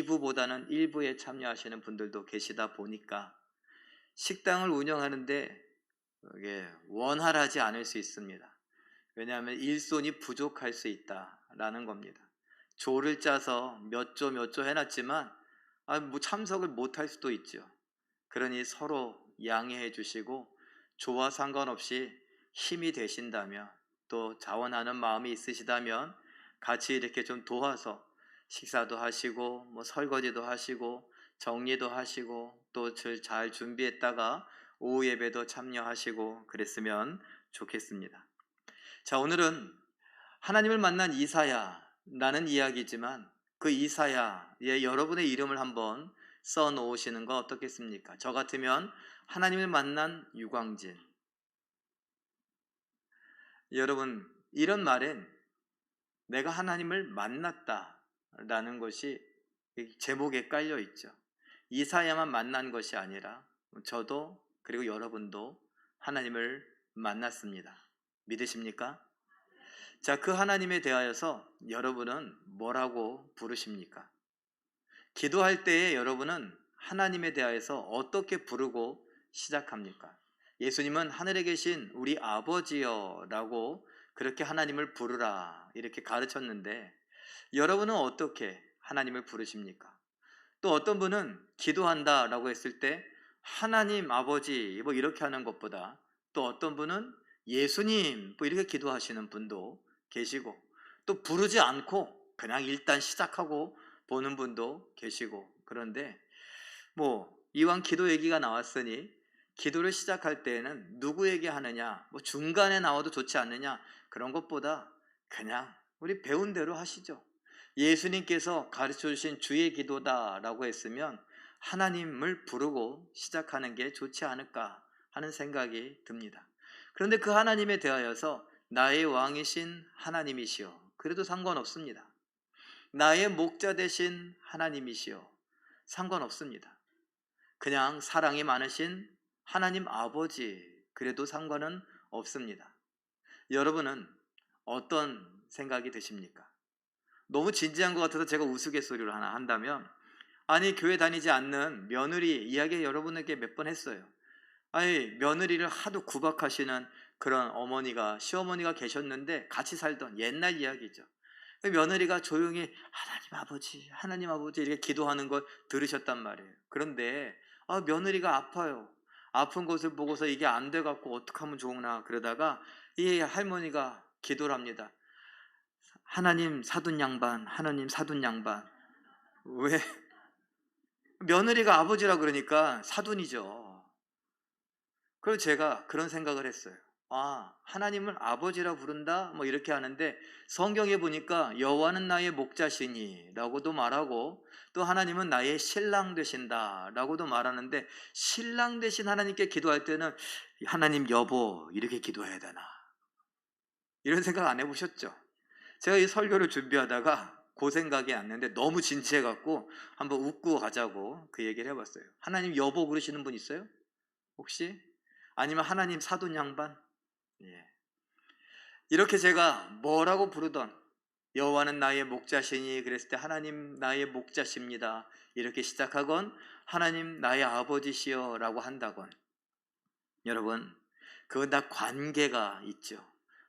2부보다는 1부에 참여하시는 분들도 계시다 보니까 식당을 운영하는데 이게 원활하지 않을 수 있습니다. 왜냐하면 일손이 부족할 수 있다라는 겁니다. 조를 짜서 몇 조 몇 조 해놨지만 뭐 참석을 못할 수도 있죠. 그러니 서로 양해해 주시고 조와 상관없이 힘이 되신다면, 또 자원하는 마음이 있으시다면 같이 이렇게 좀 도와서 식사도 하시고 뭐 설거지도 하시고 정리도 하시고 또 잘 준비했다가 오후 예배도 참여하시고 그랬으면 좋겠습니다. 자, 오늘은 하나님을 만난 이사야라는 이야기지만 그 이사야에 여러분의 이름을 한번 써 놓으시는 거 어떻겠습니까? 저 같으면 하나님을 만난 유광진. 여러분, 이런 말엔 내가 하나님을 만났다라는 것이 제목에 깔려 있죠. 이사야만 만난 것이 아니라 저도 그리고 여러분도 하나님을 만났습니다. 믿으십니까? 자, 그 하나님에 대하여서 여러분은 뭐라고 부르십니까? 기도할 때에 여러분은 하나님에 대하여서 어떻게 부르고 시작합니까? 예수님은 하늘에 계신 우리 아버지여 라고 그렇게 하나님을 부르라 이렇게 가르쳤는데, 여러분은 어떻게 하나님을 부르십니까? 또 어떤 분은 기도한다 라고 했을 때 하나님 아버지 뭐 이렇게 하는 것보다, 또 어떤 분은 예수님 뭐 이렇게 기도하시는 분도 계시고, 또 부르지 않고 그냥 일단 시작하고 보는 분도 계시고. 그런데 뭐 이왕 기도 얘기가 나왔으니 기도를 시작할 때에는 누구에게 하느냐, 뭐 중간에 나와도 좋지 않느냐, 그런 것보다 그냥 우리 배운 대로 하시죠. 예수님께서 가르쳐 주신 주의 기도다라고 했으면 하나님을 부르고 시작하는 게 좋지 않을까 하는 생각이 듭니다. 그런데 그 하나님에 대하여서 나의 왕이신 하나님이시여, 그래도 상관없습니다. 나의 목자 되신 하나님이시여, 상관없습니다. 그냥 사랑이 많으신 하나님 아버지, 그래도 상관은 없습니다. 여러분은 어떤 생각이 드십니까? 너무 진지한 것 같아서 제가 우스갯소리를 하나 한다면, 아니 교회 다니지 않는 며느리 이야기 여러분에게 몇 번 했어요. 아니 며느리를 하도 구박하시는 그런 어머니가, 시어머니가 계셨는데 같이 살던 옛날 이야기죠. 며느리가 조용히 하나님 아버지 이렇게 기도하는 걸 들으셨단 말이에요. 그런데 며느리가 아파요. 아픈 것을 보고서 이게 안 돼갖고 어떡하면 좋으나 그러다가 이 할머니가 기도를 합니다. 하나님 사돈 양반, 하나님 사돈 양반. 왜? 며느리가 아버지라 그러니까 사돈이죠. 그래서 제가 그런 생각을 했어요. 하나님을 아버지라 부른다 뭐 이렇게 하는데, 성경에 보니까 여호와는 나의 목자시니 라고도 말하고, 또 하나님은 나의 신랑 되신다 라고도 말하는데, 신랑 되신 하나님께 기도할 때는 하나님 여보 이렇게 기도해야 되나, 이런 생각 안 해보셨죠? 제가 이 설교를 준비하다가 그 생각이 났는데 너무 진지해갖고 한번 웃고 가자고 그 얘기를 해봤어요. 하나님 여보 그러시는 분 있어요? 혹시? 아니면 하나님 사돈 양반? 예. 이렇게 제가 뭐라고 부르던, 여호와는 나의 목자시니 그랬을 때 하나님 나의 목자십니다 이렇게 시작하건, 하나님 나의 아버지시여 라고 한다건, 여러분 그건 다 관계가 있죠.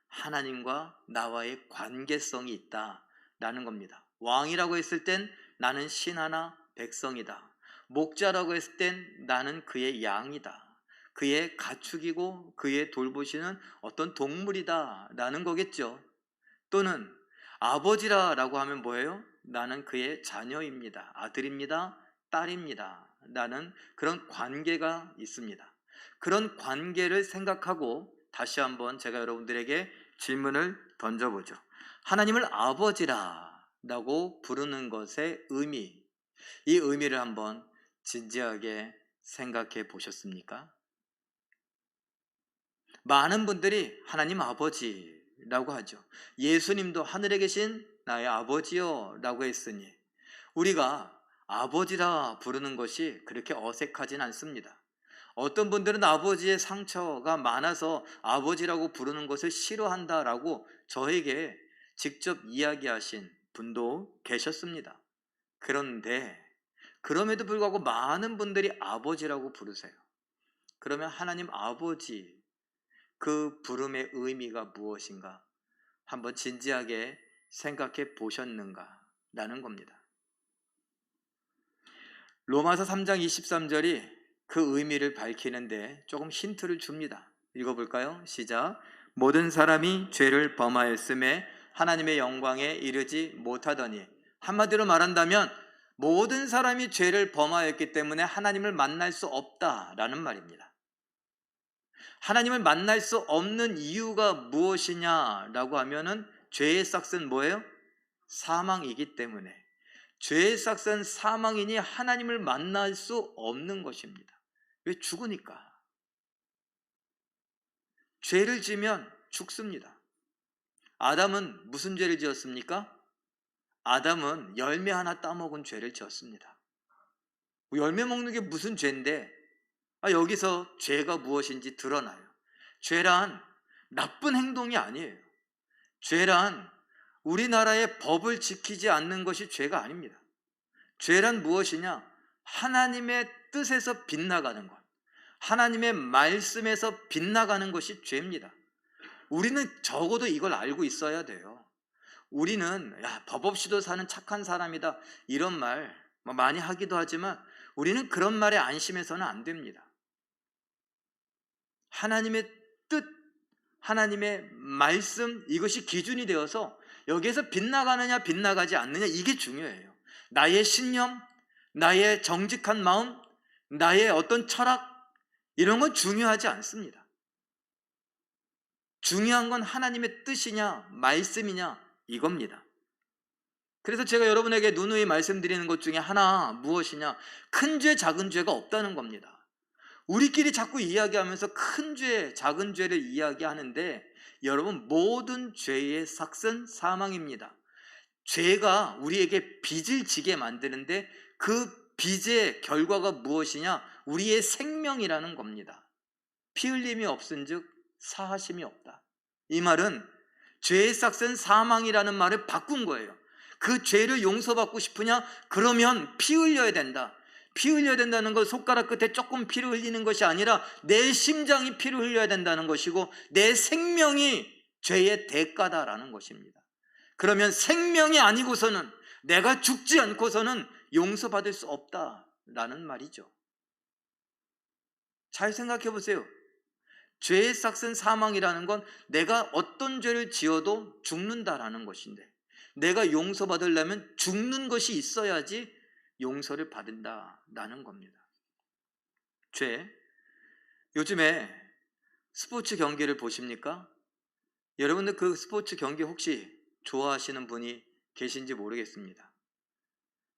하나님과 나와의 관계성이 있다라는 겁니다. 왕이라고 했을 땐 나는 신하나 백성이다. 목자라고 했을 땐 나는 그의 양이다. 그의 가축이고 그의 돌보시는 어떤 동물이다 라는 거겠죠. 또는 아버지라고 하면 뭐예요? 나는 그의 자녀입니다. 아들입니다. 딸입니다. 라는 그런 관계가 있습니다. 그런 관계를 생각하고 다시 한번 제가 여러분들에게 질문을 던져보죠. 하나님을 아버지라고 부르는 것의 의미, 이 의미를 한번 진지하게 생각해 보셨습니까? 많은 분들이 하나님 아버지라고 하죠. 예수님도 하늘에 계신 나의 아버지요 라고 했으니 우리가 아버지라 부르는 것이 그렇게 어색하진 않습니다. 어떤 분들은 아버지의 상처가 많아서 아버지라고 부르는 것을 싫어한다라고 저에게 직접 이야기하신 분도 계셨습니다. 그런데 그럼에도 불구하고 많은 분들이 아버지라고 부르세요. 그러면 하나님 아버지, 그 부름의 의미가 무엇인가 한번 진지하게 생각해 보셨는가 라는 겁니다. 로마서 3장 23절이 그 의미를 밝히는데 조금 힌트를 줍니다. 읽어볼까요? 시작. 모든 사람이 죄를 범하였음에 하나님의 영광에 이르지 못하더니, 한마디로 말한다면 모든 사람이 죄를 범하였기 때문에 하나님을 만날 수 없다라는 말입니다. 하나님을 만날 수 없는 이유가 무엇이냐라고 하면은 죄의 싹은 뭐예요? 사망이기 때문에, 죄의 싹은 사망이니 하나님을 만날 수 없는 것입니다. 왜? 죽으니까. 죄를 지면 죽습니다. 아담은 무슨 죄를 지었습니까? 아담은 열매 하나 따먹은 죄를 지었습니다. 열매 먹는 게 무슨 죄인데, 여기서 죄가 무엇인지 드러나요. 죄란 나쁜 행동이 아니에요. 죄란 우리나라의 법을 지키지 않는 것이 죄가 아닙니다. 죄란 무엇이냐? 하나님의 뜻에서 빗나가는 것, 하나님의 말씀에서 빗나가는 것이 죄입니다. 우리는 적어도 이걸 알고 있어야 돼요. 우리는 법 없이도 사는 착한 사람이다, 이런 말 많이 하기도 하지만 우리는 그런 말에 안심해서는 안 됩니다. 하나님의 뜻, 하나님의 말씀, 이것이 기준이 되어서 여기에서 빗나가느냐 빗나가지 않느냐, 이게 중요해요. 나의 신념, 나의 정직한 마음, 나의 어떤 철학, 이런 건 중요하지 않습니다. 중요한 건 하나님의 뜻이냐 말씀이냐, 이겁니다. 그래서 제가 여러분에게 누누이 말씀드리는 것 중에 하나 무엇이냐? 큰 죄 작은 죄가 없다는 겁니다. 우리끼리 자꾸 이야기하면서 큰 죄 작은 죄를 이야기하는데, 여러분, 모든 죄의 삭은 사망입니다. 죄가 우리에게 빚을 지게 만드는데 그 빚의 결과가 무엇이냐? 우리의 생명이라는 겁니다. 피 흘림이 없은즉 사하심이 없다. 이 말은 죄의 삭은 사망이라는 말을 바꾼 거예요. 그 죄를 용서받고 싶으냐? 그러면 피 흘려야 된다. 피 흘려야 된다는 건 손가락 끝에 조금 피를 흘리는 것이 아니라 내 심장이 피를 흘려야 된다는 것이고, 내 생명이 죄의 대가다라는 것입니다. 그러면 생명이 아니고서는, 내가 죽지 않고서는 용서받을 수 없다라는 말이죠. 잘 생각해 보세요. 죄의 삭은 사망이라는 건 내가 어떤 죄를 지어도 죽는다라는 것인데, 내가 용서받으려면 죽는 것이 있어야지 용서를 받는다라는 겁니다. 죄. 요즘에 스포츠 경기를 보십니까? 여러분들 그 스포츠 경기 혹시 좋아하시는 분이 계신지 모르겠습니다.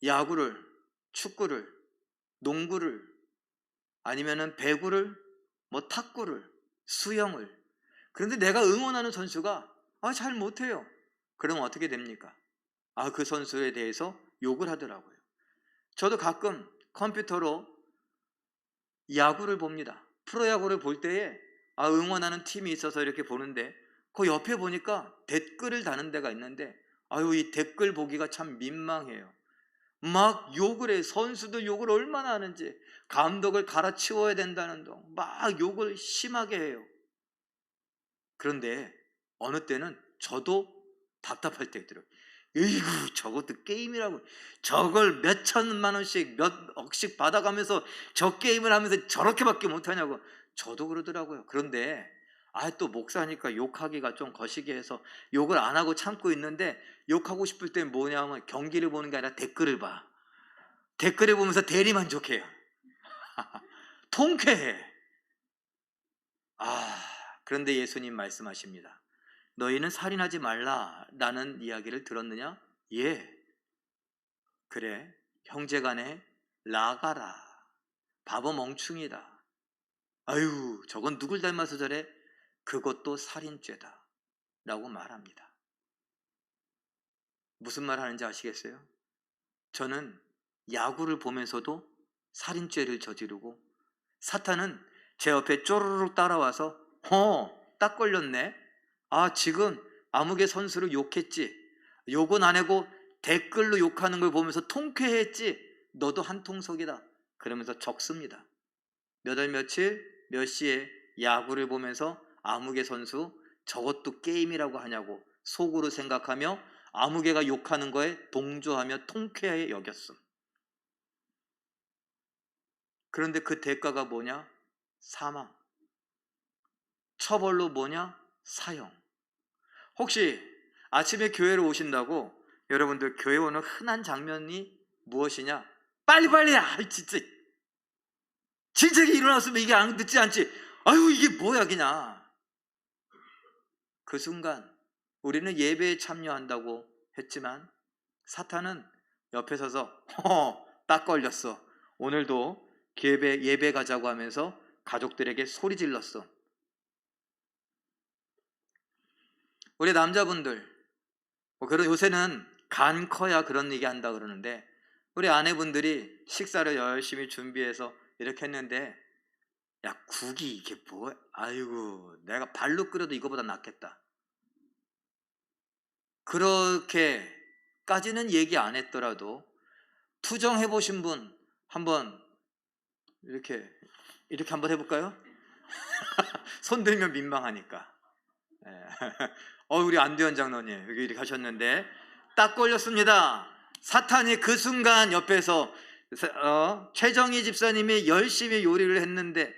야구를, 축구를, 농구를, 아니면은 배구를, 탁구를, 수영을. 그런데 내가 응원하는 선수가 잘 못해요. 그럼 어떻게 됩니까? 그 선수에 대해서 욕을 하더라고요. 저도 가끔 컴퓨터로 야구를 봅니다. 프로야구를 볼 때에 응원하는 팀이 있어서 이렇게 보는데, 그 옆에 보니까 댓글을 다는 데가 있는데, 이 댓글 보기가 참 민망해요. 막 욕을 해. 선수들 욕을 얼마나 하는지, 감독을 갈아치워야 된다는 둥 막 욕을 심하게 해요. 그런데 어느 때는 저도 답답할 때 있더라고요. 에이구, 저것도 게임이라고, 저걸 몇 천만 원씩 몇 억씩 받아가면서 저 게임을 하면서 저렇게밖에 못하냐고. 저도 그러더라고요. 그런데 또 목사니까 욕하기가 좀 거시기 해서 욕을 안 하고 참고 있는데, 욕하고 싶을 때 뭐냐면 경기를 보는 게 아니라 댓글을 봐. 댓글을 보면서 대리만족해요. 통쾌해. 그런데 예수님 말씀하십니다. 너희는 살인하지 말라라는 이야기를 들었느냐? 예. 그래, 형제간에 나가라. 바보 멍충이다. 아유, 저건 누굴 닮아서 저래? 그것도 살인죄다 라고 말합니다. 무슨 말 하는지 아시겠어요? 저는 야구를 보면서도 살인죄를 저지르고, 사탄은 제 옆에 쪼르륵 따라와서 딱 걸렸네. 지금 아무개 선수를 욕했지. 욕은 안 하고 댓글로 욕하는 걸 보면서 통쾌했지. 너도 한통속이다. 그러면서 적습니다. 몇 월 며칠 몇 시에 야구를 보면서 아무개 선수 저것도 게임이라고 하냐고 속으로 생각하며 아무개가 욕하는 거에 동조하며 통쾌하게 여겼음. 그런데 그 대가가 뭐냐? 사망. 처벌로 뭐냐? 사형. 혹시 아침에 교회로 오신다고 여러분들 교회 오는 흔한 장면이 무엇이냐? 빨리빨리! 진짜 일어났으면 이게 안 듣지 않지? 아유, 이게 뭐야 그냥. 그 순간 우리는 예배에 참여한다고 했지만 사탄은 옆에 서서 딱 걸렸어. 오늘도 예배 가자고 하면서 가족들에게 소리 질렀어. 우리 남자분들 요새는 간 커야 그런 얘기 한다 그러는데 우리 아내분들이 식사를 열심히 준비해서 이렇게 했는데 야, 국이 이게 뭐야? 아이고, 내가 발로 끓여도 이거보다 낫겠다. 그렇게까지는 얘기 안 했더라도 투정해 보신 분 한번 이렇게 한번 해볼까요? 손 들면 민망하니까. 우리 안대현 장로님 여기 이렇게 하셨는데 딱 걸렸습니다. 사탄이 그 순간 옆에서 최정희 집사님이 열심히 요리를 했는데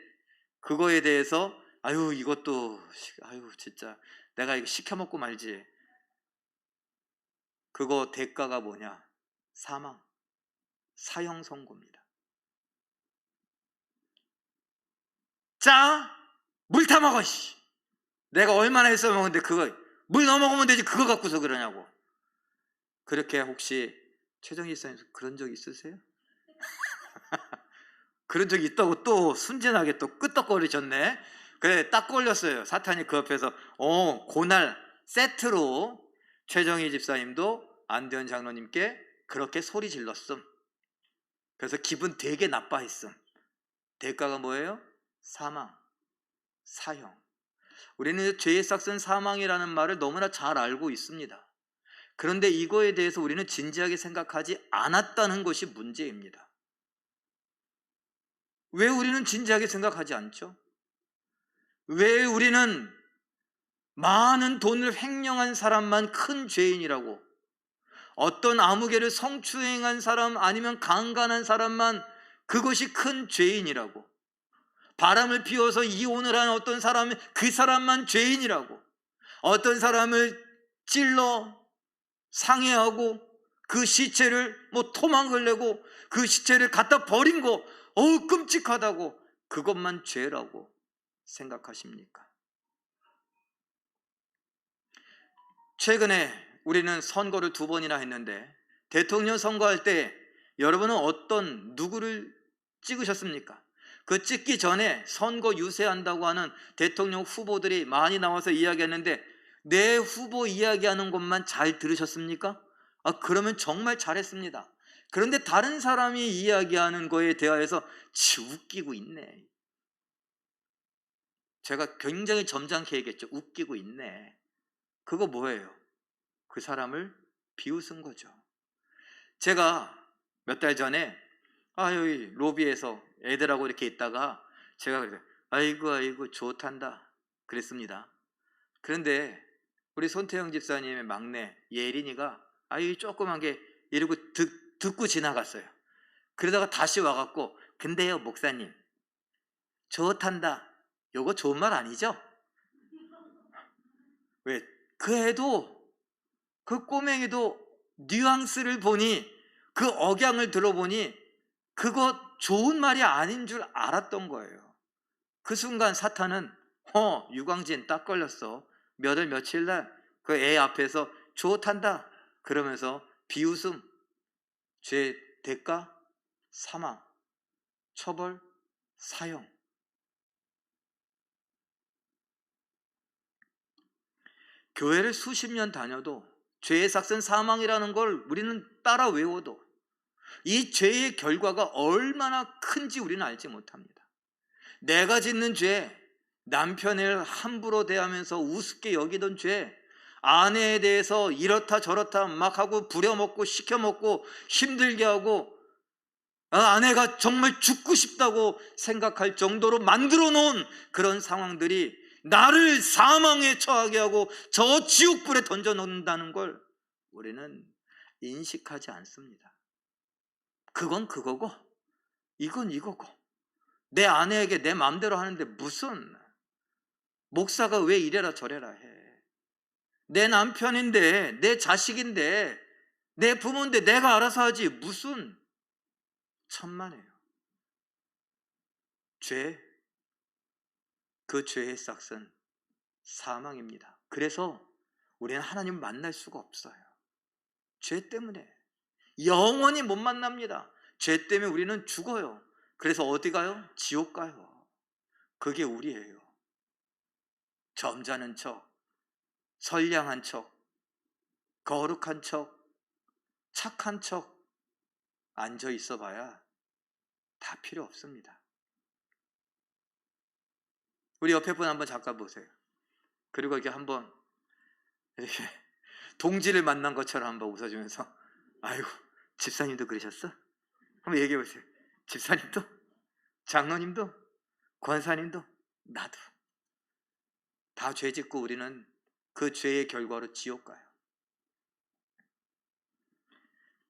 그거에 대해서 아유 이것도 아유 진짜 내가 이거 시켜 먹고 말지. 그거 대가가 뭐냐? 사망, 사형 선고입니다. 자, 물 타 먹어. 내가 얼마나 했어 먹는데 그거 물 넣어 먹으면 되지 그거 갖고서 그러냐고. 그렇게 혹시 최정희 집사님 그런 적 있으세요? 그런 적 있다고 또 순진하게 또 끄떡거리셨네. 그래, 딱 걸렸어요. 사탄이 그 옆에서 그날 세트로 최정희 집사님도 안대현 장로님께 그렇게 소리 질렀음. 그래서 기분 되게 나빠했음. 대가가 뭐예요? 사망, 사형. 우리는 죄의 삭은 사망이라는 말을 너무나 잘 알고 있습니다. 그런데 이거에 대해서 우리는 진지하게 생각하지 않았다는 것이 문제입니다. 왜 우리는 진지하게 생각하지 않죠? 왜 우리는 많은 돈을 횡령한 사람만 큰 죄인이라고, 어떤 아무개를 성추행한 사람 아니면 강간한 사람만 그것이 큰 죄인이라고, 바람을 피워서 이혼을 한 어떤 사람은 그 사람만 죄인이라고, 어떤 사람을 찔러 상해하고 그 시체를 토막을 내고 그 시체를 갖다 버린 거 끔찍하다고 그것만 죄라고 생각하십니까? 최근에 우리는 선거를 2번이나 했는데 대통령 선거할 때 여러분은 누구를 찍으셨습니까? 그 찍기 전에 선거 유세한다고 하는 대통령 후보들이 많이 나와서 이야기했는데 내 후보 이야기하는 것만 잘 들으셨습니까? 그러면 정말 잘했습니다. 그런데 다른 사람이 이야기하는 거에 대하여서 웃기고 있네. 제가 굉장히 점잖게 얘기했죠. 웃기고 있네. 그거 뭐예요? 그 사람을 비웃은 거죠. 제가 몇 달 전에 여기 로비에서 애들하고 이렇게 있다가 제가 그래요. 아이고 좋단다 그랬습니다. 그런데 우리 손태영 집사님의 막내 예린이가 조그만 게 이러고 듣고 지나갔어요. 그러다가 다시 와갖고 근데요 목사님 좋단다 요거 좋은 말 아니죠? 왜? 그 애도 그 꼬맹이도 뉘앙스를 보니 그 억양을 들어보니 그거 좋은 말이 아닌 줄 알았던 거예요. 그 순간 사탄은 유광진 딱 걸렸어. 몇 월 며칠 날 그 애 앞에서 좋단다 그러면서 비웃음, 죄 대가, 사망, 처벌, 사형. 교회를 수십 년 다녀도 죄의 삭은 사망이라는 걸 우리는 따라 외워도 이 죄의 결과가 얼마나 큰지 우리는 알지 못합니다. 내가 짓는 죄, 남편을 함부로 대하면서 우습게 여기던 죄, 아내에 대해서 이렇다 저렇다 막 하고 부려먹고 시켜먹고 힘들게 하고 아내가 정말 죽고 싶다고 생각할 정도로 만들어 놓은 그런 상황들이 나를 사망에 처하게 하고 저 지옥불에 던져 놓는다는 걸 우리는 인식하지 않습니다. 그건 그거고 이건 이거고, 내 아내에게 내 마음대로 하는데 무슨 목사가 왜 이래라 저래라 해. 내 남편인데, 내 자식인데, 내 부모인데 내가 알아서 하지 무슨. 천만에요. 죄, 그 죄의 싹은 사망입니다. 그래서 우리는 하나님을 만날 수가 없어요. 죄 때문에 영원히 못 만납니다. 죄 때문에 우리는 죽어요. 그래서 어디 가요? 지옥 가요. 그게 우리예요. 점잖은 척, 선량한 척, 거룩한 척, 착한 척 앉아 있어 봐야 다 필요 없습니다. 우리 옆에 분 한번 잠깐 보세요. 그리고 이렇게 한번 이렇게 동지를 만난 것처럼 한번 웃어주면서, 아이고 집사님도 그러셨어? 한번 얘기해 보세요. 집사님도? 장로님도? 권사님도? 나도. 다 죄 짓고 우리는 그 죄의 결과로 지옥 가요.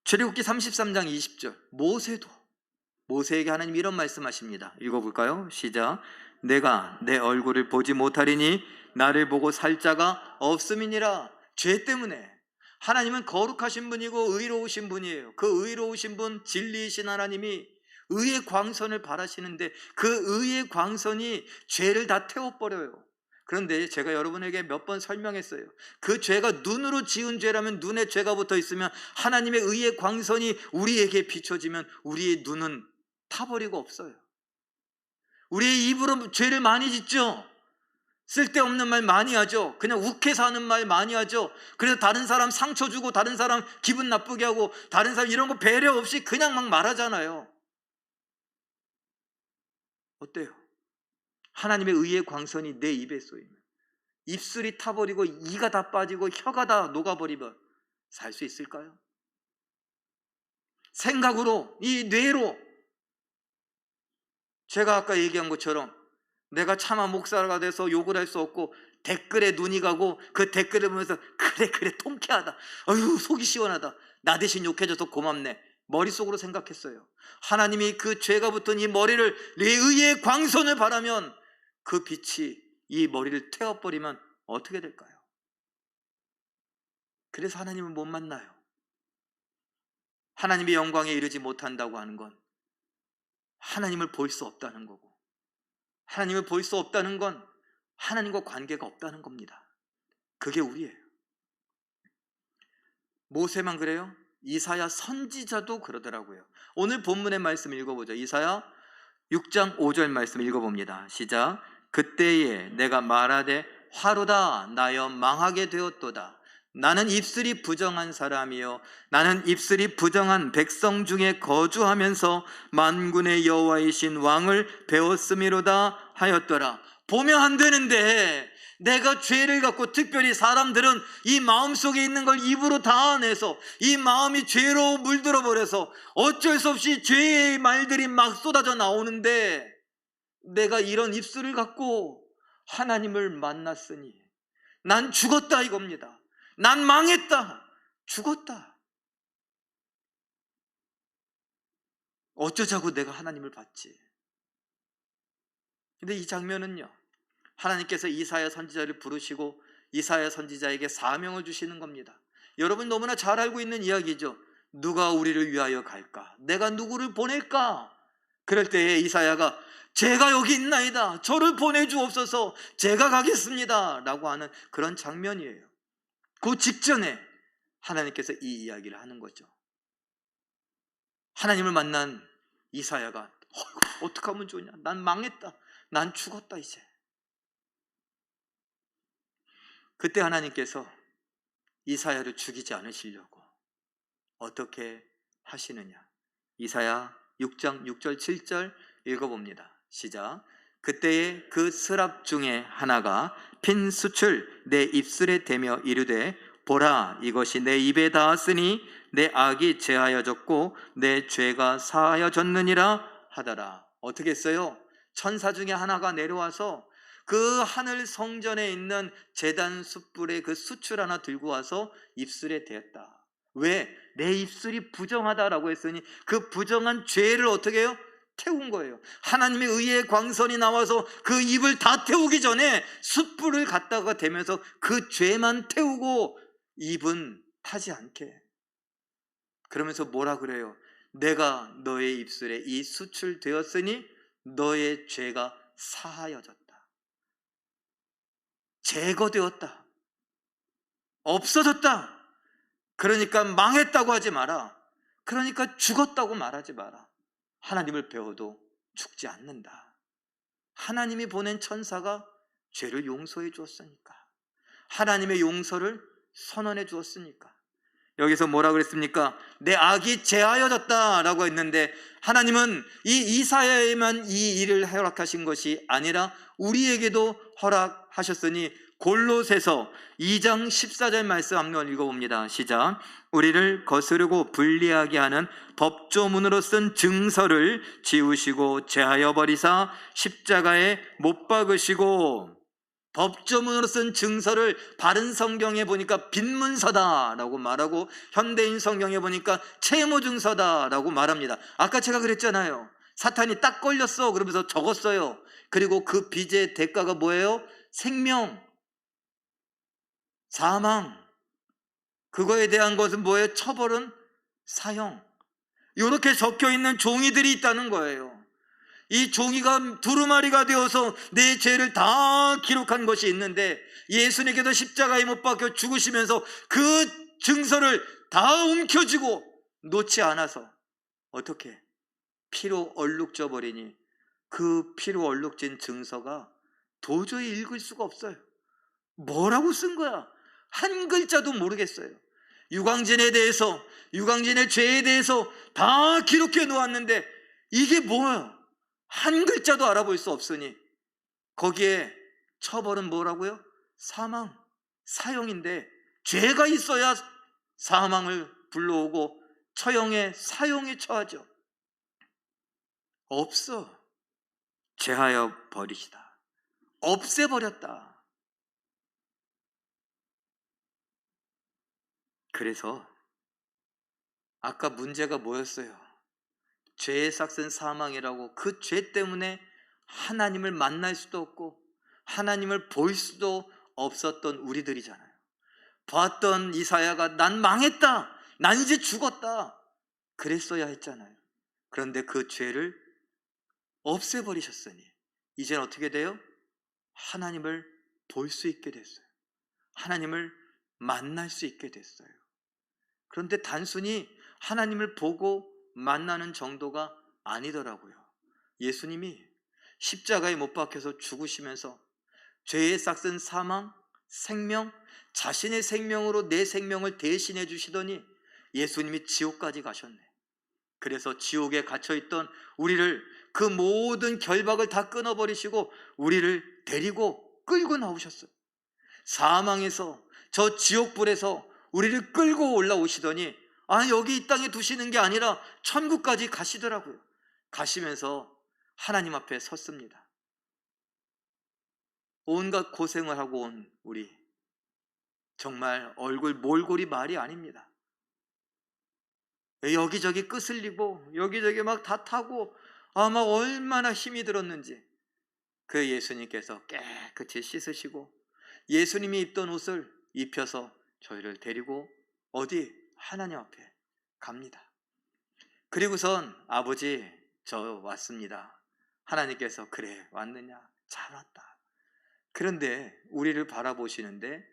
출애굽기 33장 20절, 모세에게 하나님이 이런 말씀하십니다. 읽어볼까요? 시작. 내가 내 얼굴을 보지 못하리니 나를 보고 살 자가 없음이니라. 죄 때문에. 하나님은 거룩하신 분이고 의로우신 분이에요. 그 의로우신 분, 진리이신 하나님이 의의 광선을 바라시는데 그 의의 광선이 죄를 다 태워버려요. 그런데 제가 여러분에게 몇 번 설명했어요. 그 죄가 눈으로 지은 죄라면 눈에 죄가 붙어 있으면 하나님의 의의 광선이 우리에게 비춰지면 우리의 눈은 타버리고 없어요. 우리의 입으로 죄를 많이 짓죠. 쓸데없는 말 많이 하죠. 그냥 욱해서 하는 말 많이 하죠. 그래서 다른 사람 상처 주고 다른 사람 기분 나쁘게 하고 다른 사람 이런 거 배려 없이 그냥 막 말하잖아요. 어때요? 하나님의 의의 광선이 내 입에 쏘이면, 입술이 타버리고 이가 다 빠지고 혀가 다 녹아버리면 살 수 있을까요? 생각으로, 이 뇌로, 제가 아까 얘기한 것처럼 내가 차마 목사가 돼서 욕을 할 수 없고 댓글에 눈이 가고 그 댓글을 보면서 그래 통쾌하다, 어휴 속이 시원하다, 나 대신 욕해줘서 고맙네, 머릿속으로 생각했어요. 하나님이 그 죄가 붙은 이 머리를 내 의의 광선을 바라면 그 빛이 이 머리를 태워버리면 어떻게 될까요? 그래서 하나님은 못 만나요. 하나님의 영광에 이르지 못한다고 하는 건 하나님을 볼 수 없다는 거고, 하나님을 볼 수 없다는 건 하나님과 관계가 없다는 겁니다. 그게 우리예요. 모세만 그래요? 이사야 선지자도 그러더라고요. 오늘 본문의 말씀 읽어보죠. 이사야 6장 5절 말씀 읽어봅니다. 시작. 그때에 내가 말하되 화로다 나여 망하게 되었도다. 나는 입술이 부정한 사람이요 나는 입술이 부정한 백성 중에 거주하면서 만군의 여호와이신 왕을 배웠음이로다 하였더라. 보면 안 되는데 내가 죄를 갖고, 특별히 사람들은 이 마음속에 있는 걸 입으로 다 내서 이 마음이 죄로 물들어 버려서 어쩔 수 없이 죄의 말들이 막 쏟아져 나오는데, 내가 이런 입술을 갖고 하나님을 만났으니 난 죽었다 이겁니다. 난 망했다, 죽었다. 어쩌자고 내가 하나님을 봤지. 근데 이 장면은요, 하나님께서 이사야 선지자를 부르시고 이사야 선지자에게 사명을 주시는 겁니다. 여러분 너무나 잘 알고 있는 이야기죠. 누가 우리를 위하여 갈까? 내가 누구를 보낼까? 그럴 때에 이사야가 제가 여기 있나이다, 저를 보내주옵소서, 제가 가겠습니다 라고 하는 그런 장면이에요. 그 직전에 하나님께서 이 이야기를 하는 거죠. 하나님을 만난 이사야가 어떻게 하면 좋냐, 난 망했다, 난 죽었다 이제. 그때 하나님께서 이사야를 죽이지 않으시려고 어떻게 하시느냐. 이사야 6장 6절 7절 읽어봅니다. 시작. 그때에 그 스랍 중에 하나가 핀 숯을 내 입술에 대며 이르되 보라, 이것이 내 입에 닿았으니 내 악이 제하여졌고 내 죄가 사하여졌느니라 하더라. 어떻게 했어요? 천사 중에 하나가 내려와서 그 하늘 성전에 있는 제단 숯불에 그 숯을 하나 들고 와서 입술에 대었다. 왜? 내 입술이 부정하다라고 했으니 그 부정한 죄를 어떻게 해요? 태운 거예요. 하나님의 의의 광선이 나와서 그 입을 다 태우기 전에 숯불을 갖다가 대면서 그 죄만 태우고 입은 타지 않게. 그러면서 뭐라 그래요? 내가 너의 입술에 이 숯을 되었으니 너의 죄가 사하여졌다. 제거되었다. 없어졌다. 그러니까 망했다고 하지 마라. 그러니까 죽었다고 말하지 마라. 하나님을 배워도 죽지 않는다. 하나님이 보낸 천사가 죄를 용서해 주었으니까. 하나님의 용서를 선언해 주었으니까. 여기서 뭐라 그랬습니까? 내 악이 제하여졌다 라고 했는데 하나님은 이 이사야에만 이 일을 허락하신 것이 아니라 우리에게도 허락하셨으니 골로새서 2장 14절 말씀 한번 읽어봅니다. 시작. 우리를 거스르고 불리하게 하는 법조문으로 쓴 증서를 지우시고 제하여 버리사 십자가에 못 박으시고. 법조문으로 쓴 증서를 바른 성경에 보니까 빈문서다라고 말하고 현대인 성경에 보니까 채무증서다라고 말합니다. 아까 제가 그랬잖아요. 사탄이 딱 걸렸어 그러면서 적었어요. 그리고 그 빚의 대가가 뭐예요? 생명, 사망. 그거에 대한 것은 뭐예요? 처벌은 사형. 이렇게 적혀있는 종이들이 있다는 거예요. 이 종이가 두루마리가 되어서 내 죄를 다 기록한 것이 있는데 예수님께서 십자가에 못 박혀 죽으시면서 그 증서를 다 움켜쥐고 놓지 않아서 어떻게? 피로 얼룩져 버리니 그 피로 얼룩진 증서가 도저히 읽을 수가 없어요. 뭐라고 쓴 거야? 한 글자도 모르겠어요. 유광진에 대해서, 유광진의 죄에 대해서 다 기록해 놓았는데 이게 뭐야? 한 글자도 알아볼 수 없으니 거기에 처벌은 뭐라고요? 사망, 사형인데 죄가 있어야 사망을 불러오고 처형에 사형에 처하죠. 없어. 제하여 버리시다. 없애버렸다. 그래서 아까 문제가 뭐였어요? 죄의 삭은 사망이라고. 그 죄 때문에 하나님을 만날 수도 없고 하나님을 볼 수도 없었던 우리들이잖아요. 봤던 이사야가 난 망했다, 난 이제 죽었다 그랬어야 했잖아요. 그런데 그 죄를 없애버리셨으니 이제는 어떻게 돼요? 하나님을 볼 수 있게 됐어요. 하나님을 만날 수 있게 됐어요. 그런데 단순히 하나님을 보고 만나는 정도가 아니더라고요. 예수님이 십자가에 못 박혀서 죽으시면서 죄의 싹슨 사망, 생명, 자신의 생명으로 내 생명을 대신해 주시더니 예수님이 지옥까지 가셨네. 그래서 지옥에 갇혀있던 우리를, 그 모든 결박을 다 끊어버리시고 우리를 데리고 끌고 나오셨어요. 사망에서, 저 지옥불에서 우리를 끌고 올라오시더니 여기 이 땅에 두시는 게 아니라 천국까지 가시더라고요. 가시면서 하나님 앞에 섰습니다. 온갖 고생을 하고 온 우리, 정말 얼굴 몰골이 말이 아닙니다. 여기저기 끄슬리고 여기저기 막 다 타고 막 얼마나 힘이 들었는지 그 예수님께서 깨끗이 씻으시고 예수님이 입던 옷을 입혀서 저희를 데리고 어디? 하나님 앞에 갑니다. 그리고선 아버지 저 왔습니다. 하나님께서 그래 왔느냐? 잘 왔다. 그런데 우리를 바라보시는데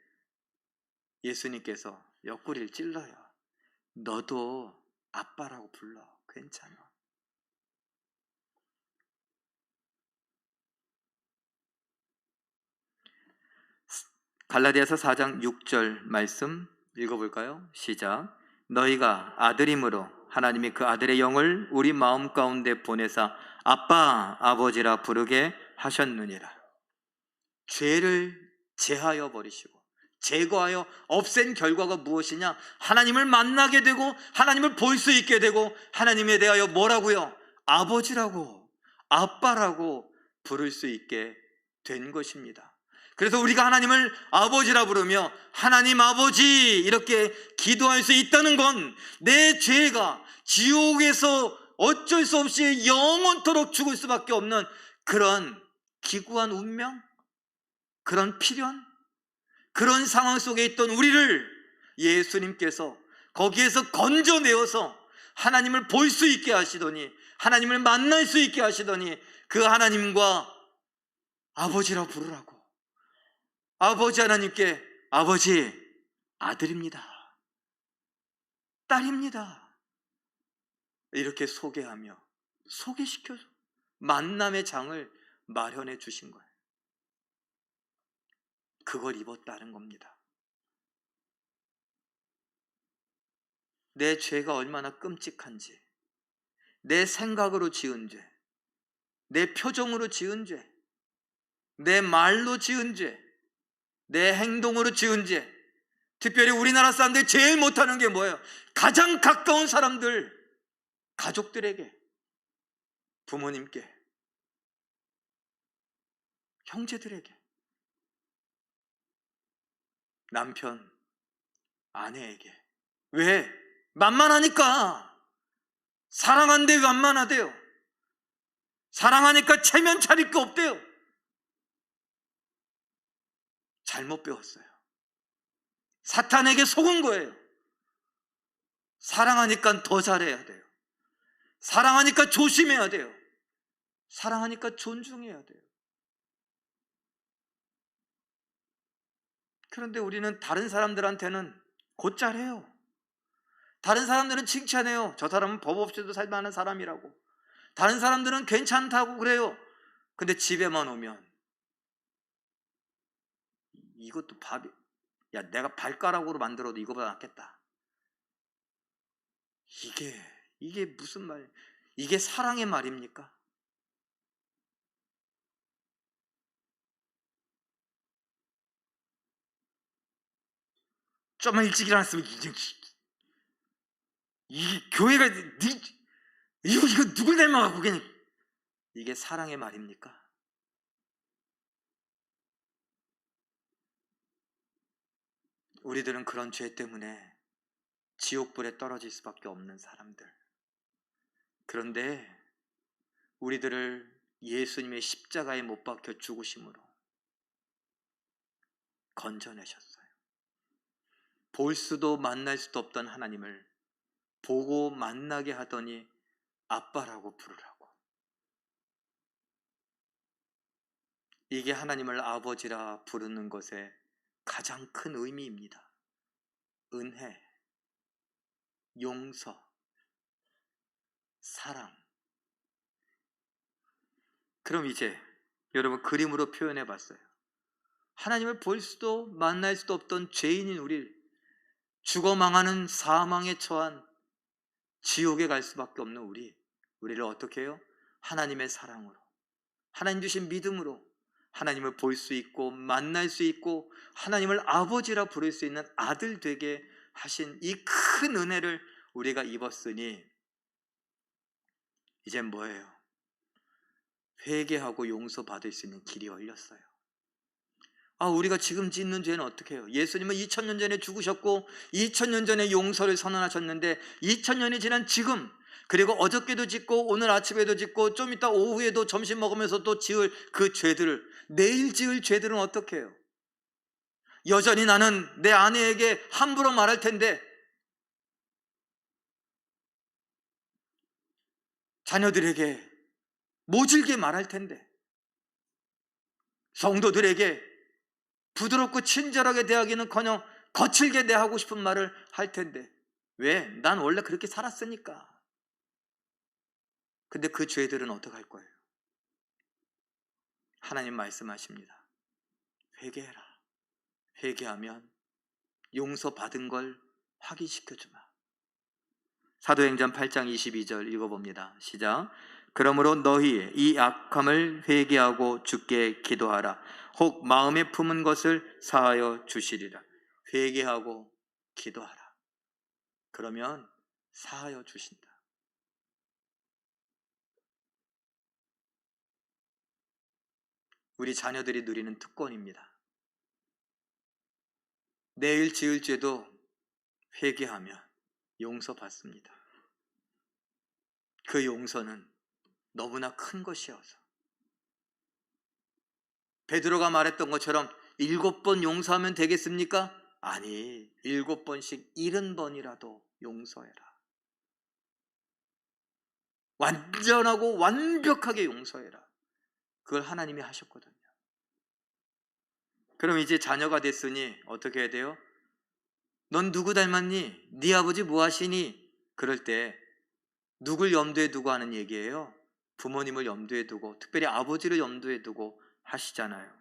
예수님께서 옆구리를 찔러요. 너도 아빠라고 불러. 괜찮아. 갈라디아서 4장 6절 말씀 읽어볼까요? 시작. 너희가 아들임으로 하나님이 그 아들의 영을 우리 마음 가운데 보내사 아빠, 아버지라 부르게 하셨느니라. 죄를 제하여 버리시고 제거하여 없앤 결과가 무엇이냐? 하나님을 만나게 되고 하나님을 볼 수 있게 되고 하나님에 대하여 뭐라고요? 아버지라고, 아빠라고 부를 수 있게 된 것입니다. 그래서 우리가 하나님을 아버지라 부르며 하나님 아버지 이렇게 기도할 수 있다는 건 내 죄가 지옥에서 어쩔 수 없이 영원토록 죽을 수밖에 없는 그런 기구한 운명, 그런 필연, 그런 상황 속에 있던 우리를 예수님께서 거기에서 건져내어서 하나님을 볼 수 있게 하시더니, 하나님을 만날 수 있게 하시더니 그 하나님과 아버지라 부르라고, 아버지 하나님께 아버지, 아들입니다, 딸입니다 이렇게 소개하며 소개시켜줘 만남의 장을 마련해 주신 거예요. 그걸 입었다는 겁니다. 내 죄가 얼마나 끔찍한지, 내 생각으로 지은 죄, 내 표정으로 지은 죄, 내 말로 지은 죄, 내 행동으로 지은 죄, 특별히 우리나라 사람들이 제일 못하는 게 뭐예요? 가장 가까운 사람들, 가족들에게, 부모님께, 형제들에게, 남편, 아내에게. 왜? 만만하니까. 사랑한데 왜 만만하대요? 사랑하니까 체면 차릴 거 없대요. 잘못 배웠어요. 사탄에게 속은 거예요. 사랑하니까 더 잘해야 돼요. 사랑하니까 조심해야 돼요. 사랑하니까 존중해야 돼요. 그런데 우리는 다른 사람들한테는 곧잘해요. 다른 사람들은 칭찬해요. 저 사람은 법 없이도 살만한 사람이라고. 다른 사람들은 괜찮다고 그래요. 근데 집에만 오면 이것도 밥이, 야 내가 발가락으로 만들어도 이거보다 낫겠다. 이게 무슨 말, 이게 사랑의 말입니까? 좀만 일찍 일어났으면 이 교회가 이거 누굴 닮아갖고 그냥, 이게 사랑의 말입니까? 우리들은 그런 죄 때문에 지옥불에 떨어질 수밖에 없는 사람들. 그런데 우리들을 예수님의 십자가에 못 박혀 죽으심으로 건져내셨어요. 볼 수도 만날 수도 없던 하나님을 보고 만나게 하더니 아빠라고 부르라고. 이게 하나님을 아버지라 부르는 것의 가장 큰 의미입니다. 은혜, 용서, 사랑. 그럼 이제 여러분 그림으로 표현해 봤어요. 하나님을 볼 수도 만날 수도 없던 죄인인 우리를, 죽어 망하는 사망에 처한 지옥에 갈 수밖에 없는 우리를 어떻게 해요? 하나님의 사랑으로, 하나님 주신 믿음으로 하나님을 볼 수 있고 만날 수 있고 하나님을 아버지라 부를 수 있는 아들 되게 하신 이 큰 은혜를 우리가 입었으니 이젠 뭐예요? 회개하고 용서받을 수 있는 길이 열렸어요. 우리가 지금 짓는 죄는 어떻게 해요? 예수님은 2000년 전에 죽으셨고 2000년 전에 용서를 선언하셨는데 2000년이 지난 지금, 그리고 어저께도 짓고 오늘 아침에도 짓고 좀 이따 오후에도 점심 먹으면서 또 지을 그 죄들을, 내일 지을 죄들은 어떻게 해요? 여전히 나는 내 아내에게 함부로 말할 텐데, 자녀들에게 모질게 말할 텐데, 성도들에게 부드럽고 친절하게 대하기는커녕 거칠게 대하고 싶은 말을 할 텐데, 왜? 난 원래 그렇게 살았으니까. 근데 그 죄들은 어떻게 할 거예요? 하나님 말씀하십니다. 회개해라. 회개하면 용서받은 걸 확인시켜주마. 사도행전 8장 22절 읽어봅니다. 시작. 그러므로 너희 이 악함을 회개하고 주께 기도하라. 혹 마음에 품은 것을 사하여 주시리라. 회개하고 기도하라. 그러면 사하여 주신다. 우리 자녀들이 누리는 특권입니다. 내일 지을 죄도 회개하면 용서받습니다. 그 용서는 너무나 큰 것이어서 베드로가 말했던 것처럼 7번 용서하면 되겠습니까? 아니, 7번씩 70번이라도 용서해라. 완전하고 완벽하게 용서해라. 그걸 하나님이 하셨거든요. 그럼 이제 자녀가 됐으니 어떻게 해야 돼요? 넌 누구 닮았니? 네 아버지 뭐 하시니? 그럴 때 누굴 염두에 두고 하는 얘기예요? 부모님을 염두에 두고, 특별히 아버지를 염두에 두고 하시잖아요.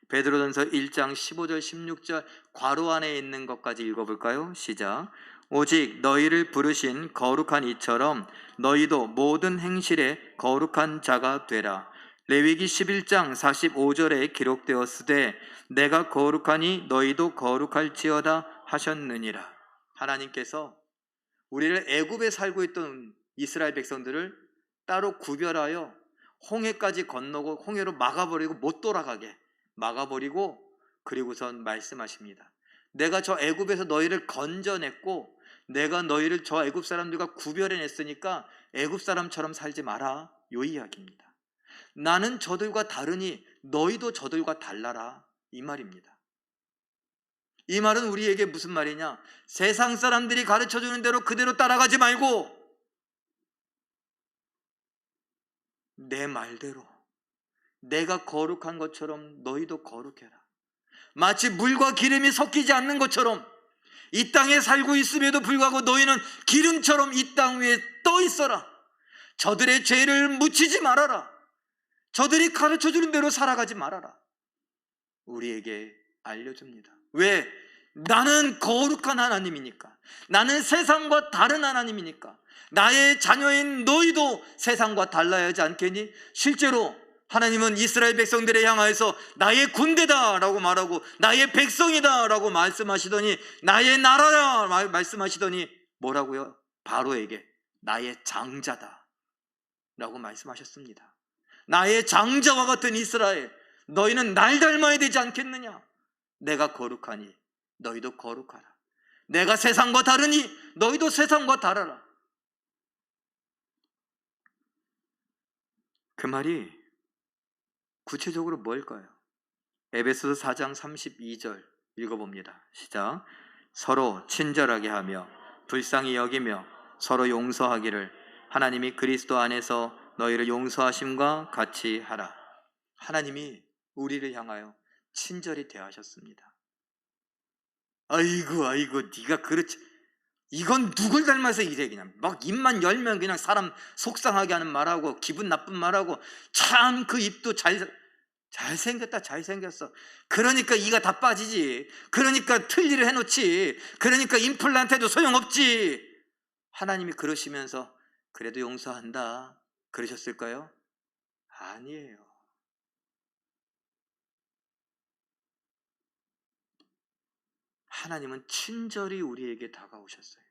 베드로전서 1장 15절 16절 괄호 안에 있는 것까지 읽어볼까요? 시작. 오직 너희를 부르신 거룩한 이처럼 너희도 모든 행실에 거룩한 자가 되라. 레위기 11장 45절에 기록되었으되 내가 거룩하니 너희도 거룩할지어다 하셨느니라. 하나님께서 우리를 애굽에 살고 있던 이스라엘 백성들을 따로 구별하여 홍해까지 건너고 홍해로 막아버리고 못 돌아가게 막아버리고, 그리고선 말씀하십니다. 내가 저 애굽에서 너희를 건져냈고 내가 너희를 저 애굽 사람들과 구별해냈으니까 애굽 사람처럼 살지 마라, 요 이야기입니다. 나는 저들과 다르니 너희도 저들과 달라라, 이 말입니다. 이 말은 우리에게 무슨 말이냐? 세상 사람들이 가르쳐주는 대로 그대로 따라가지 말고 내 말대로 내가 거룩한 것처럼 너희도 거룩해라. 마치 물과 기름이 섞이지 않는 것처럼 이 땅에 살고 있음에도 불구하고 너희는 기름처럼 이 땅 위에 떠 있어라. 저들의 죄를 묻히지 말아라. 저들이 가르쳐주는 대로 살아가지 말아라. 우리에게 알려줍니다. 왜? 나는 거룩한 하나님이니까. 나는 세상과 다른 하나님이니까. 나의 자녀인 너희도 세상과 달라야 하지 않겠니? 실제로 하나님은 이스라엘 백성들에 향하여서 나의 군대다 라고 말하고 나의 백성이다 라고 말씀하시더니, 나의 나라라 말씀하시더니 뭐라고요? 바로에게 나의 장자다 라고 말씀하셨습니다. 나의 장자와 같은 이스라엘, 너희는 날 닮아야 되지 않겠느냐? 내가 거룩하니 너희도 거룩하라. 내가 세상과 다르니 너희도 세상과 달아라. 그 말이 구체적으로 뭘까요? 에베소서 4장 32절 읽어봅니다. 시작. 서로 친절하게 하며 불쌍히 여기며 서로 용서하기를 하나님이 그리스도 안에서 너희를 용서하심과 같이 하라. 하나님이 우리를 향하여 친절히 대하셨습니다. 아이고 네가 그렇지, 이건 누굴 닮아서 이래, 그냥 막 입만 열면 그냥 사람 속상하게 하는 말하고 기분 나쁜 말하고, 참 그 입도 잘생겼다 잘생겼어. 그러니까 이가 다 빠지지. 그러니까 틀니를 해놓지. 그러니까 임플란트 해도 소용없지. 하나님이 그러시면서 그래도 용서한다 그러셨을까요? 아니에요. 하나님은 친절히 우리에게 다가오셨어요.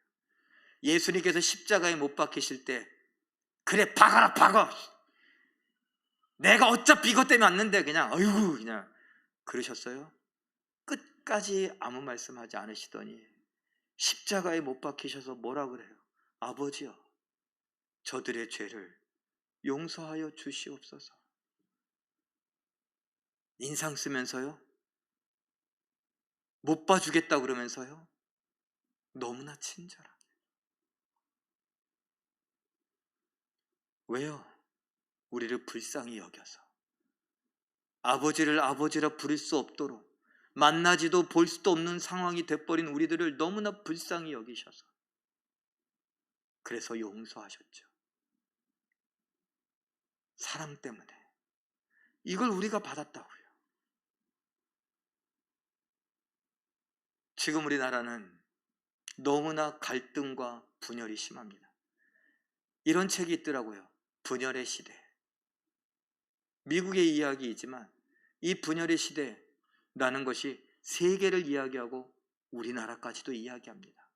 예수님께서 십자가에 못 박히실 때 그래 박아라 박아, 내가 어차피 이것 때문에 왔는데 그냥 어이구 그냥 그러셨어요? 끝까지 아무 말씀하지 않으시더니 십자가에 못 박히셔서 뭐라 그래요? 아버지여, 저들의 죄를 용서하여 주시옵소서. 인상 쓰면서요, 못 봐주겠다 그러면서요, 너무나 친절하게. 왜요? 우리를 불쌍히 여겨서, 아버지를 아버지라 부를 수 없도록 만나지도 볼 수도 없는 상황이 돼버린 우리들을 너무나 불쌍히 여기셔서 그래서 용서하셨죠. 사랑 때문에. 이걸 우리가 받았다고요. 지금 우리나라는 너무나 갈등과 분열이 심합니다. 이런 책이 있더라고요. 분열의 시대. 미국의 이야기이지만 이 분열의 시대라는 것이 세계를 이야기하고 우리나라까지도 이야기합니다.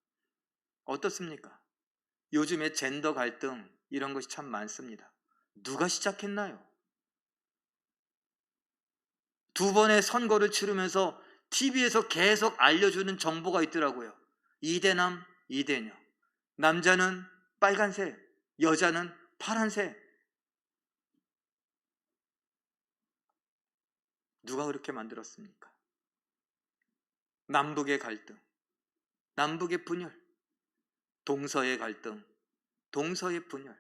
어떻습니까? 요즘에 젠더 갈등 이런 것이 참 많습니다. 누가 시작했나요? 두 번의 선거를 치르면서 TV에서 계속 알려주는 정보가 있더라고요. 이대남, 이대녀. 남자는 빨간색, 여자는 파란색. 누가 그렇게 만들었습니까? 남북의 갈등, 남북의 분열, 동서의 갈등, 동서의 분열,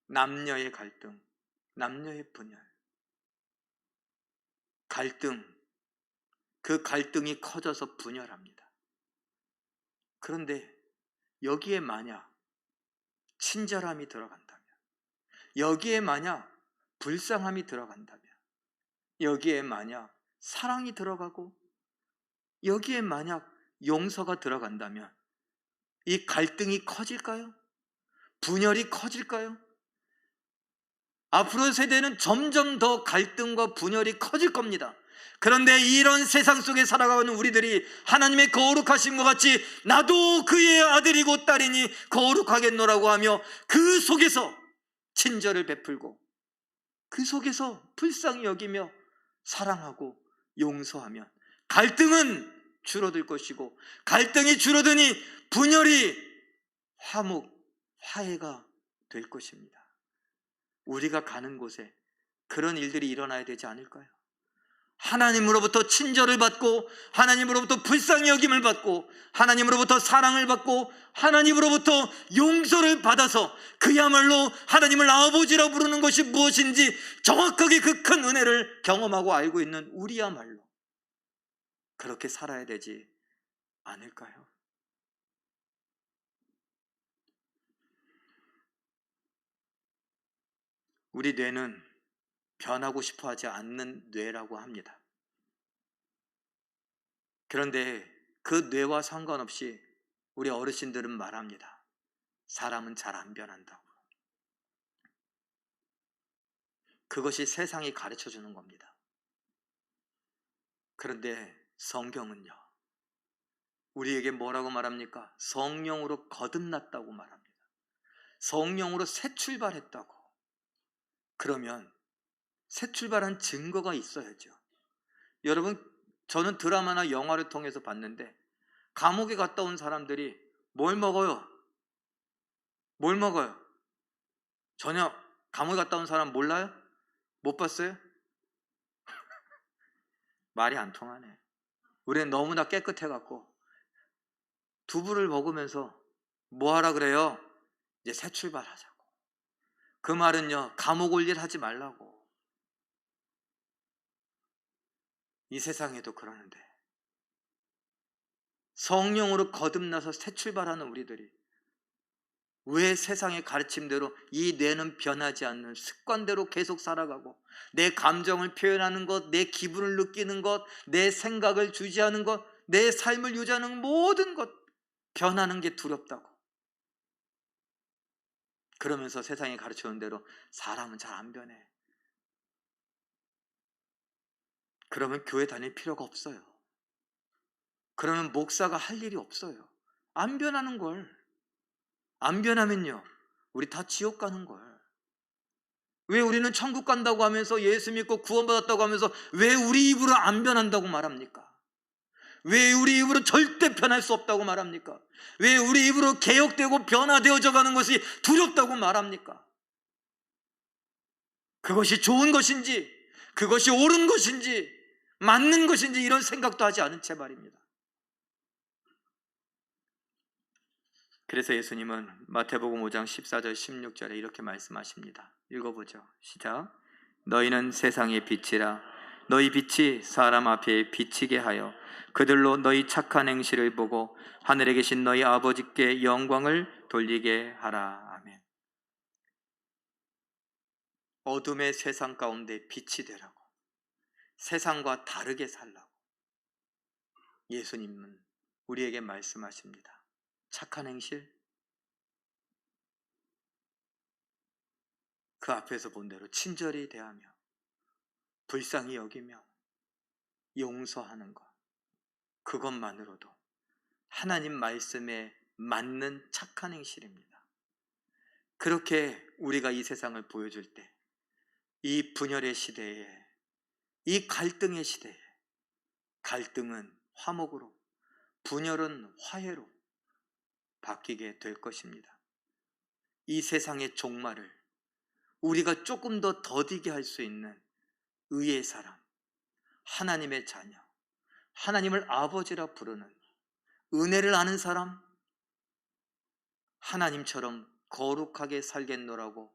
남녀의 갈등, 남녀의 분열. 갈등, 그 갈등이 커져서 분열합니다. 그런데 여기에 만약 친절함이 들어간다면, 여기에 만약 불쌍함이 들어간다면, 여기에 만약 사랑이 들어가고, 여기에 만약 용서가 들어간다면 이 갈등이 커질까요? 분열이 커질까요? 앞으로 세대는 점점 더 갈등과 분열이 커질 겁니다. 그런데 이런 세상 속에 살아가는 우리들이 하나님의 거룩하심과 같이 나도 그의 아들이고 딸이니 거룩하겠노라고 하며 그 속에서 친절을 베풀고 그 속에서 불쌍히 여기며 사랑하고 용서하면 갈등은 줄어들 것이고, 갈등이 줄어드니 분열이 화목, 화해가 될 것입니다. 우리가 가는 곳에 그런 일들이 일어나야 되지 않을까요? 하나님으로부터 친절을 받고, 하나님으로부터 불쌍히 여김을 받고, 하나님으로부터 사랑을 받고, 하나님으로부터 용서를 받아서 그야말로 하나님을 아버지라 부르는 것이 무엇인지 정확하게 그 큰 은혜를 경험하고 알고 있는 우리야말로 그렇게 살아야 되지 않을까요? 우리 뇌는 변하고 싶어 하지 않는 뇌라고 합니다. 그런데 그 뇌와 상관없이 우리 어르신들은 말합니다. 사람은 잘 안 변한다고. 그것이 세상이 가르쳐 주는 겁니다. 그런데 성경은요, 우리에게 뭐라고 말합니까? 성령으로 거듭났다고 말합니다. 성령으로 새 출발했다고. 그러면 새 출발한 증거가 있어야죠. 여러분, 저는 드라마나 영화를 통해서 봤는데 감옥에 갔다 온 사람들이 뭘 먹어요? 뭘 먹어요? 전혀 감옥에 갔다 온 사람 몰라요? 못 봤어요? 말이 안 통하네. 우리는 너무나 깨끗해갖고 두부를 먹으면서 뭐 하라 그래요? 이제 새 출발하자고. 그 말은요, 감옥 올 일 하지 말라고. 이 세상에도 그러는데 성령으로 거듭나서 새 출발하는 우리들이 왜 세상의 가르침대로 이 뇌는 변하지 않는 습관대로 계속 살아가고, 내 감정을 표현하는 것, 내 기분을 느끼는 것, 내 생각을 주지하는 것, 내 삶을 유지하는 모든 것 변하는 게 두렵다고. 그러면서 세상이 가르쳐오는 대로 사람은 잘 안 변해. 그러면 교회 다닐 필요가 없어요. 그러면 목사가 할 일이 없어요. 안 변하는 걸. 안 변하면요, 우리 다 지옥 가는 걸. 왜 우리는 천국 간다고 하면서 예수 믿고 구원받았다고 하면서 왜 우리 입으로 안 변한다고 말합니까? 왜 우리 입으로 절대 변할 수 없다고 말합니까? 왜 우리 입으로 개혁되고 변화되어져 가는 것이 두렵다고 말합니까? 그것이 좋은 것인지, 그것이 옳은 것인지, 맞는 것인지 이런 생각도 하지 않은 채 말입니다. 그래서 예수님은 마태복음 5장 14절 16절에 이렇게 말씀하십니다. 읽어보죠. 시작. 너희는 세상의 빛이라. 너희 빛이 사람 앞에 비치게 하여 그들로 너희 착한 행실을 보고 하늘에 계신 너희 아버지께 영광을 돌리게 하라. 아멘. 어둠의 세상 가운데 빛이 되라고, 세상과 다르게 살라고 예수님은 우리에게 말씀하십니다. 착한 행실, 그 앞에서 본 대로 친절히 대하며 불쌍히 여기며 용서하는 것, 그것만으로도 하나님 말씀에 맞는 착한 행실입니다. 그렇게 우리가 이 세상을 보여줄 때, 이 분열의 시대에, 이 갈등의 시대에, 갈등은 화목으로, 분열은 화해로 바뀌게 될 것입니다. 이 세상의 종말을 우리가 조금 더 더디게 할 수 있는 의의 사람, 하나님의 자녀, 하나님을 아버지라 부르는 은혜를 아는 사람, 하나님처럼 거룩하게 살겠노라고,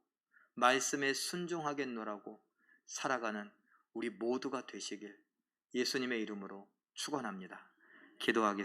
말씀에 순종하겠노라고 살아가는 우리 모두가 되시길 예수님의 이름으로 축원합니다. 기도하겠습니다.